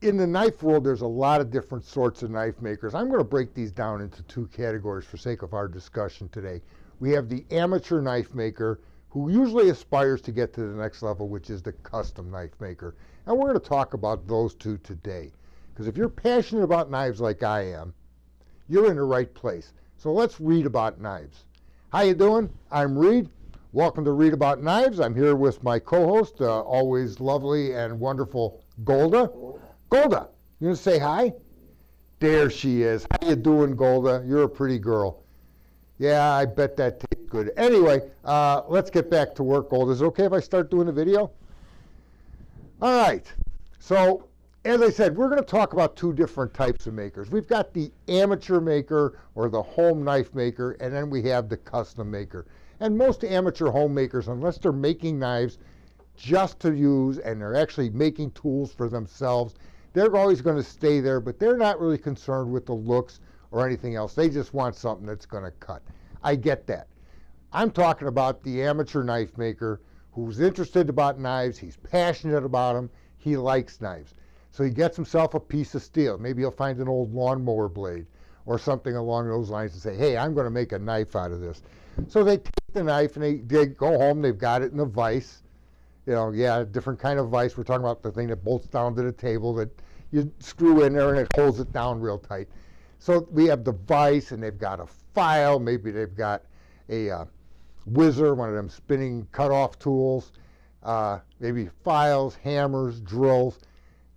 in the knife world, there's a lot of different sorts of knife makers. I'm going to break these down into two categories for sake of our discussion today. We have the amateur knife maker, who usually aspires to get to the next level, which is the custom knife maker. And we're going to talk about those two today. Because if you're passionate about knives like I am, you're in the right place. So let's read about knives. How you doing? I'm Reed. Welcome to Read About Knives. I'm here with my co-host, always lovely and wonderful Golda. Golda, you gonna say hi? There she is. How you doing, Golda? You're a pretty girl. Yeah, I bet that tastes good. Anyway, let's get back to work, Golda. Is it okay if I start doing the video? All right. So, as I said, we're going to talk about two different types of makers. We've got the amateur maker or the home knife maker, and then we have the custom maker. And most amateur homemakers, unless they're making knives just to use and they're actually making tools for themselves, they're always going to stay there, but they're not really concerned with the looks or anything else. They just want something that's going to cut. I get that. I'm talking about the amateur knife maker who's interested about knives. He's passionate about them. He likes knives. So he gets himself a piece of steel. Maybe he'll find an old lawnmower blade or something along those lines and say, hey, I'm going to make a knife out of this. So they take the knife and they go home. They've got it in a vise. You know, yeah, a different kind of vise. We're talking about the thing that bolts down to the table that you screw in there and it holds it down real tight. So we have the vise, and they've got a file. Maybe they've got a whizzer, one of them spinning cutoff tools, maybe files, hammers, drills,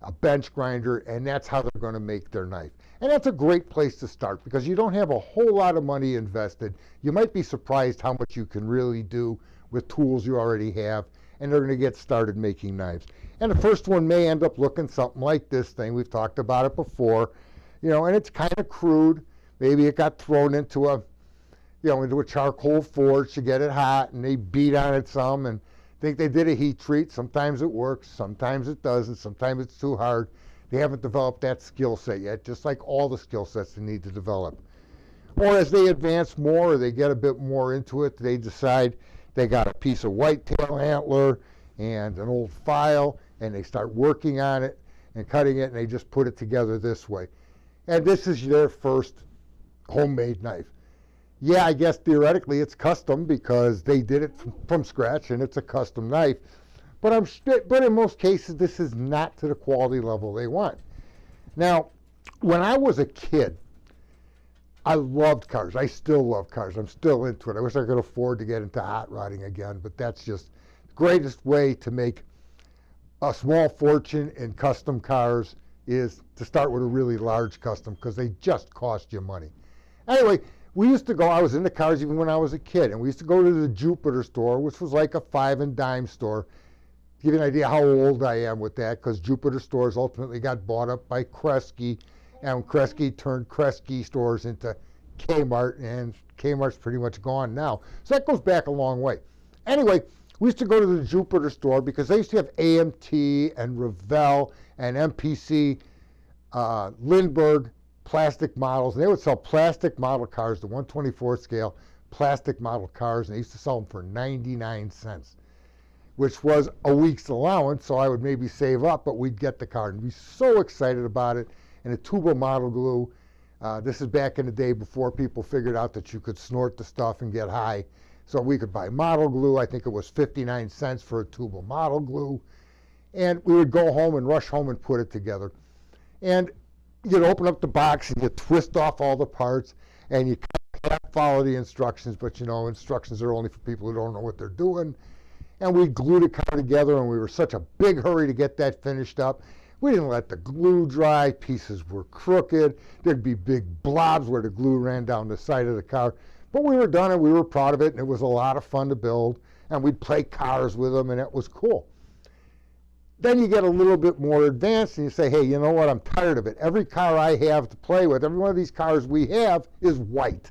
a bench grinder, and that's how they're going to make their knife. And that's a great place to start because you don't have a whole lot of money invested. You might be surprised how much you can really do with tools you already have, and they're going to get started making knives. And the first one may end up looking something like this thing. We've talked about it before, you know, and it's kind of crude. Maybe it got thrown into a charcoal forge to get it hot, and they beat on it some and think they did a heat treat. Sometimes it works, sometimes it doesn't, sometimes it's too hard. They haven't developed that skill set yet, just like all the skill sets they need to develop. Or as they advance more, or they get a bit more into it, they decide they got a piece of whitetail antler and an old file, and they start working on it and cutting it, and they just put it together this way. And this is their first homemade knife. Yeah, I guess theoretically it's custom because they did it from scratch and it's a custom knife. But in most cases, this is not to the quality level they want. Now, when I was a kid, I loved cars. I still love cars. I'm still into it. I wish I could afford to get into hot rodding again, but that's just the greatest way to make a small fortune in custom cars is to start with a really large custom because they just cost you money. Anyway, we used to go, I was into cars even when I was a kid, and we used to go to the Jupiter store, which was like a 5 and dime store. To give you an idea how old I am with that, because Jupiter stores ultimately got bought up by Kresge, and Kresge turned Kresge stores into Kmart, and Kmart's pretty much gone now. So that goes back a long way. Anyway, we used to go to the Jupiter store because they used to have AMT and Revell and MPC, Lindbergh plastic models. And they would sell plastic model cars, the 124 scale plastic model cars, and they used to sell them for 99 cents, which was a week's allowance, so I would maybe save up, but we'd get the car and be so excited about it. And a tube of model glue. This is back in the day before people figured out that you could snort the stuff and get high. So we could buy model glue. I think it was 59 cents for a tube of model glue. And we would go home and rush home and put it together. And you'd open up the box and you twist off all the parts and you kind of follow the instructions, but you know, instructions are only for people who don't know what they're doing. And we glued the car together, and we were such a big hurry to get that finished up. We didn't let the glue dry. Pieces were crooked. There'd be big blobs where the glue ran down the side of the car. But we were done, and we were proud of it, and it was a lot of fun to build. And we'd play cars with them, and it was cool. Then you get a little bit more advanced, and you say, hey, you know what? I'm tired of it. Every car I have to play with, every one of these cars we have is white,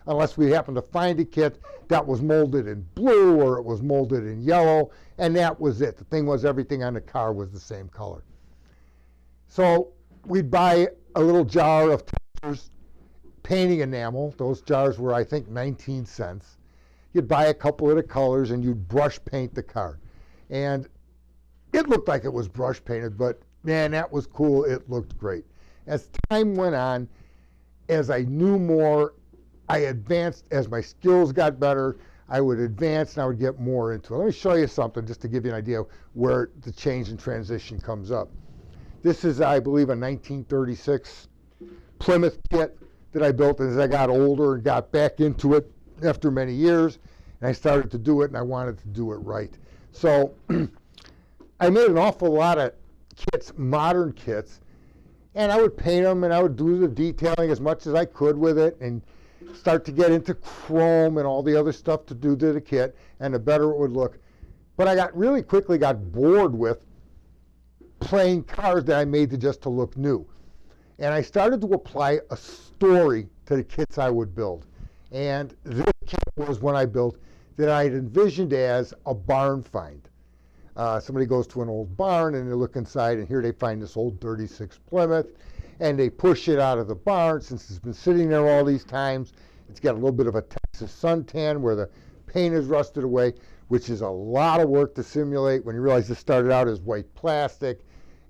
unless we happen to find a kit that was molded in blue or it was molded in yellow, and that was it. The thing was, everything on the car was the same color. So we'd buy a little jar of Texas painting enamel. Those jars were, I think, 19 cents. You'd buy a couple of the colors and you'd brush paint the car. And it looked like it was brush painted, but man, that was cool. It looked great. As time went on, as I knew more, I advanced. As my skills got better, I would advance and I would get more into it. Let me show you something just to give you an idea where the change and transition comes up. This is, I believe, a 1936 Plymouth kit that I built as I got older and got back into it after many years. And I started to do it, and I wanted to do it right. So I made an awful lot of kits, modern kits, and I would paint them, and I would do the detailing as much as I could with it, and start to get into chrome and all the other stuff to do to the kit, and the better it would look. But I really quickly got bored with plain cars that I made just to look new. And I started to apply a story to the kits I would build. And this kit was one I built that I had envisioned as a barn find. Somebody goes to an old barn and they look inside, and here they find this old 36 Plymouth, and they push it out of the barn. Since it's been sitting there all these times, it's got a little bit of a Texas suntan where the paint is rusted away, which is a lot of work to simulate when you realize this started out as white plastic,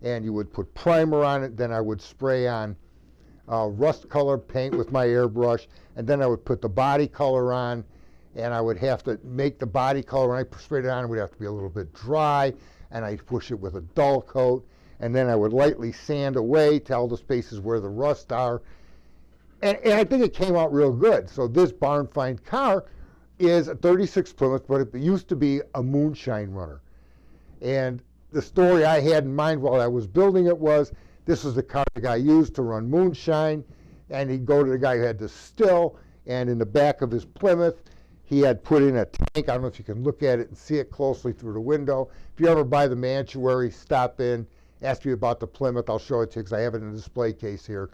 and you would put primer on it. Then I would spray on rust colored paint with my airbrush, and then I would put the body color on, and I would have to make the body color. When I sprayed it on, it would have to be a little bit dry, and I'd push it with a dull coat, and then I would lightly sand away to all the spaces where the rust are. And I think it came out real good. So this barn find car is a 36 Plymouth, but it used to be a moonshine runner. And the story I had in mind while I was building it was, this was the car the guy used to run moonshine, and he'd go to the guy who had the still, and in the back of his Plymouth, he had put in a tank. I don't know if you can look at it and see it closely through the window. If you ever buy the Mantuary, stop in, ask me about the Plymouth. I'll show it to you because I have it in a display case here.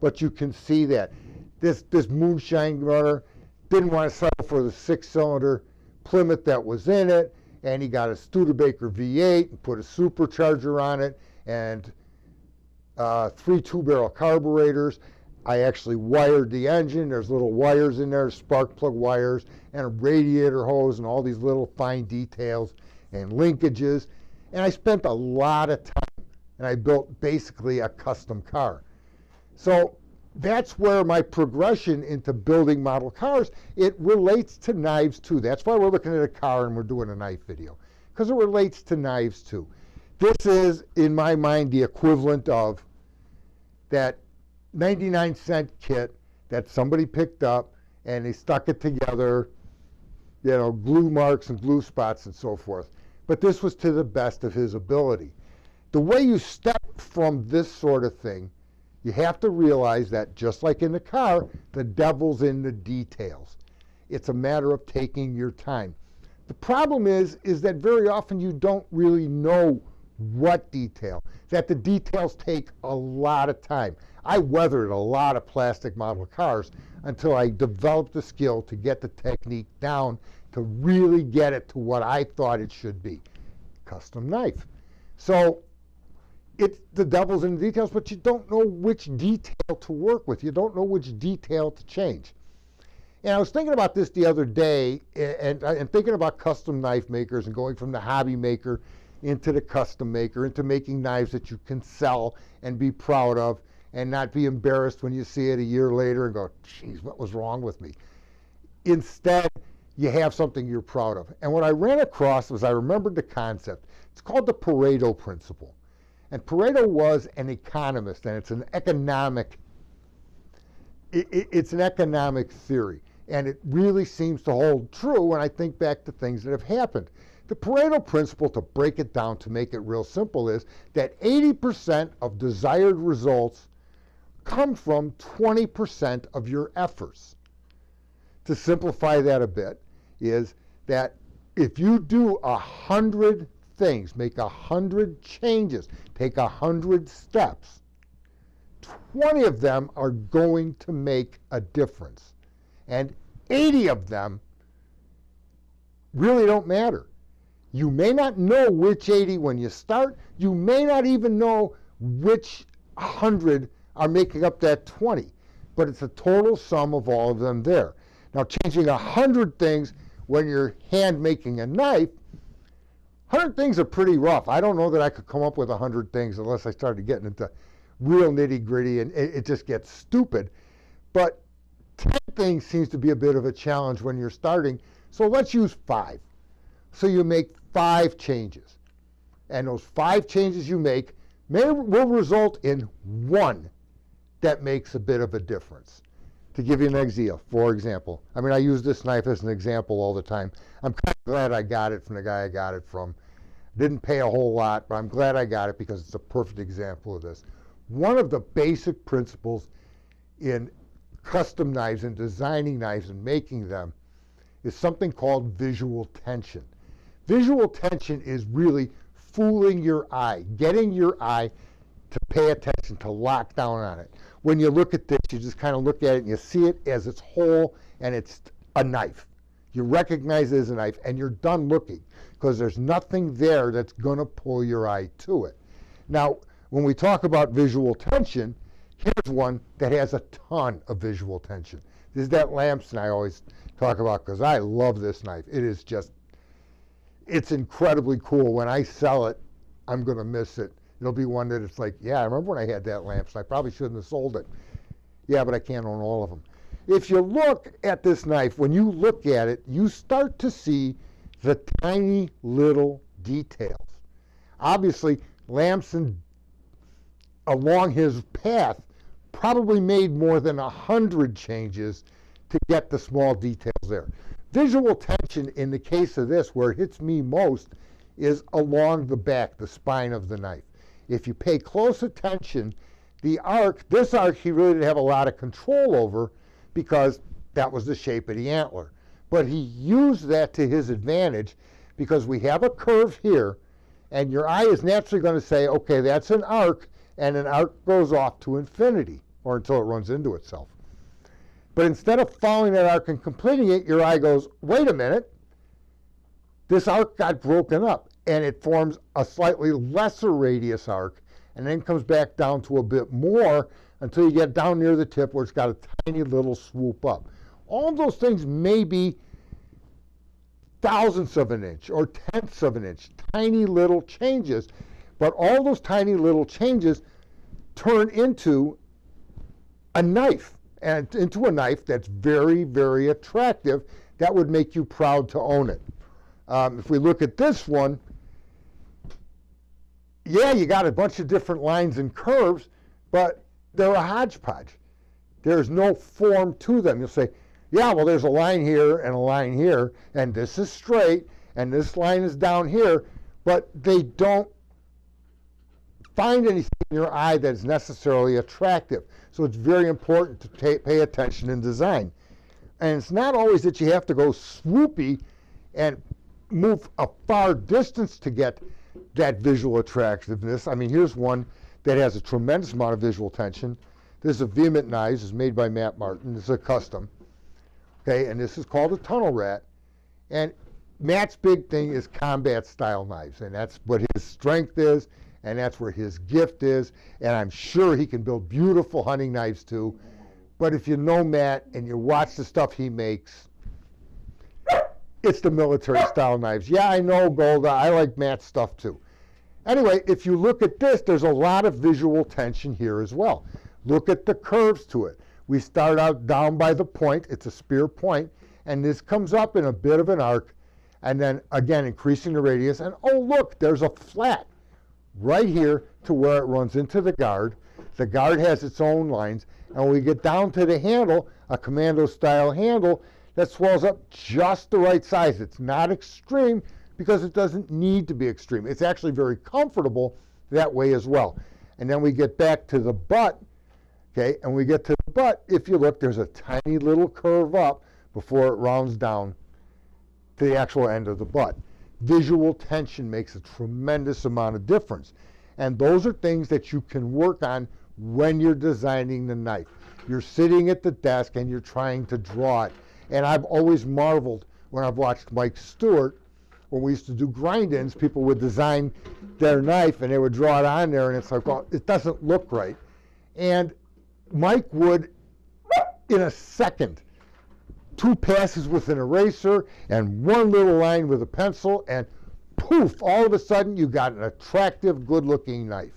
But you can see that this moonshine runner didn't want to settle for the 6-cylinder Plymouth that was in it, and he got a Studebaker V8 and put a supercharger on it and 3 2-barrel carburetors. I actually wired the engine. There's little wires in there, spark plug wires, and a radiator hose, and all these little fine details and linkages. And I spent a lot of time, and I built basically a custom car. So that's where my progression into building model cars, it relates to knives too. That's why we're looking at a car and we're doing a knife video, because it relates to knives too. This is, in my mind, the equivalent of that 99-cent kit that somebody picked up and they stuck it together, you know, glue marks and glue spots and so forth. But this was to the best of his ability. The way you step from this sort of thing, you have to realize that just like in the car, the devil's in the details. It's a matter of taking your time. The problem is that very often you don't really know what detail, that the details take a lot of time. I weathered a lot of plastic model cars until I developed the skill to get the technique down to really get it to what I thought it should be, custom knife. So the devil's in the details, but you don't know which detail to work with. You don't know which detail to change. And I was thinking about this the other day, and thinking about custom knife makers and going from the hobby maker into the custom maker, into making knives that you can sell and be proud of and not be embarrassed when you see it a year later and go, geez, what was wrong with me? Instead, you have something you're proud of. And what I ran across was, I remembered the concept. It's called the Pareto Principal. And Pareto was an economist, and it's an economic theory. And it really seems to hold true when I think back to things that have happened. The Pareto Principle, to break it down, to make it real simple, is that 80% of desired results come from 20% of your efforts. To simplify that a bit, is that if you do 100 things, make 100 changes, take 100 steps, 20 of them are going to make a difference. And 80 of them really don't matter. You may not know which 80 when you start. You may not even know which 100 are making up that 20. But it's a total sum of all of them there. Now, changing 100 things when you're hand making a knife 100 things are pretty rough. I don't know that I could come up with 100 things unless I started getting into real nitty gritty, and it just gets stupid. But 10 things seems to be a bit of a challenge when you're starting. So let's use 5. So you make 5 changes. And those 5 changes you make will result in 1 that makes a bit of a difference. To give you an example, for example, I mean, I use this knife as an example all the time. I'm kind of glad I got it from the guy I got it from. Didn't pay a whole lot, but I'm glad I got it because it's a perfect example of this. One of the basic principles in custom knives and designing knives and making them is something called visual tension. Visual tension is really fooling your eye, getting your eye to pay attention, to lock down on it. When you look at this, you just kind of look at it and you see it as it's whole and it's a knife. You recognize it as a knife and you're done looking because there's nothing there that's going to pull your eye to it. Now, when we talk about visual tension, here's one that has a ton of visual tension. This is that Lamson I always talk about because I love this knife. It is just, it's incredibly cool. When I sell it, I'm going to miss it. It'll be one that it's like, yeah, I remember when I had that Lamson. I probably shouldn't have sold it. Yeah, but I can't own all of them. If you look at this knife, when you look at it, you start to see the tiny little details. Obviously, Lamson, along his path, probably made more than 100 changes to get the small details there. Visual tension, in the case of this, where it hits me most, is along the back, the spine of the knife. If you pay close attention, this arc he really didn't have a lot of control over because that was the shape of the antler. But he used that to his advantage because we have a curve here, and your eye is naturally going to say, okay, that's an arc, and an arc goes off to infinity, or until it runs into itself. But instead of following that arc and completing it, your eye goes, wait a minute, this arc got broken up, and it forms a slightly lesser radius arc, and then comes back down to a bit more until you get down near the tip where it's got a tiny little swoop up. All of those things may be thousandths of an inch or tenths of an inch, tiny little changes, but all those tiny little changes turn into a knife, and into a knife that's very, very attractive, that would make you proud to own it. If we look at this one, yeah, you got a bunch of different lines and curves, but they're a hodgepodge. There's no form to them. You'll say, yeah, well, there's a line here and a line here, and this is straight, and this line is down here, but they don't find anything in your eye that's necessarily attractive. So it's very important to pay attention in design. And it's not always that you have to go swoopy and move a far distance to get that visual attractiveness. I mean, here's one that has a tremendous amount of visual tension. This is a Vehement Knives. It's made by Matt Martin. This is a custom. Okay, and this is called a Tunnel Rat. And Matt's big thing is combat style knives, and that's what his strength is, and that's where his gift is, and I'm sure he can build beautiful hunting knives too. But if you know Matt and you watch the stuff he makes, it's the military style knives. Yeah, I know, Golda, I like Matt's stuff too. Anyway, if you look at this, there's a lot of visual tension here as well. Look at the curves to it. We start out down by the point, it's a spear point, and this comes up in a bit of an arc, and then again increasing the radius, and oh look, there's a flat right here to where it runs into the guard. The guard has its own lines, and when we get down to the handle, a commando style handle that swells up just the right size. It's not extreme because it doesn't need to be extreme. It's actually very comfortable that way as well. And then we get back to the butt, okay, and we get to the butt, if you look, there's a tiny little curve up before it rounds down to the actual end of the butt. Visual tension makes a tremendous amount of difference. And those are things that you can work on when you're designing the knife. You're sitting at the desk and you're trying to draw it. And I've always marveled when I've watched Mike Stewart, when we used to do grind-ins, people would design their knife and they would draw it on there and it's like, well, it doesn't look right. And Mike would, in a second, 2 passes with an eraser and 1 little line with a pencil, and poof, all of a sudden you got an attractive, good-looking knife.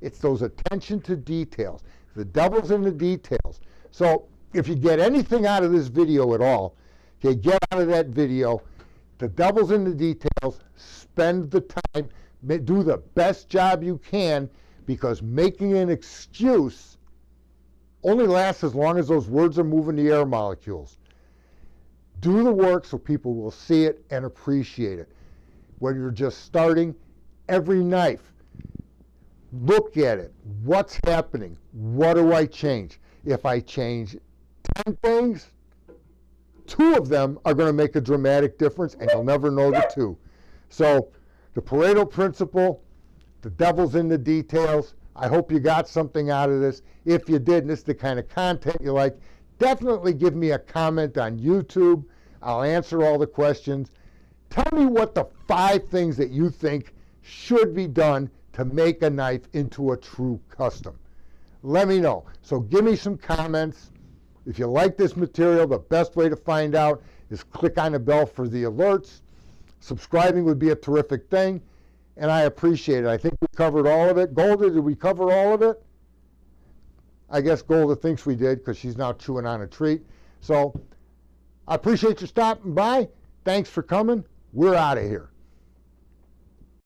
It's those attention to details. The devil's in the details. So if you get anything out of this video at all, okay, get out of that video. The devil's in the details. Spend the time. Do the best job you can, because making an excuse only lasts as long as those words are moving the air molecules. Do the work so people will see it and appreciate it. When you're just starting, every knife, look at it. What's happening? What do I change? If I change 10 things, 2 of them are going to make a dramatic difference, and you'll never know the 2. So the Pareto Principle, the devil's in the details. I hope you got something out of this. If you did, and this is the kind of content you like, definitely give me a comment on YouTube. I'll answer all the questions. Tell me what the 5 things that you think should be done to make a knife into a true custom. Let me know. So give me some comments. If you like this material, the best way to find out is click on the bell for the alerts. Subscribing would be a terrific thing, and I appreciate it. I think we covered all of it. Golda, did we cover all of it? I guess Golda thinks we did, because she's now chewing on a treat. So I appreciate you stopping by. Thanks for coming. We're out of here.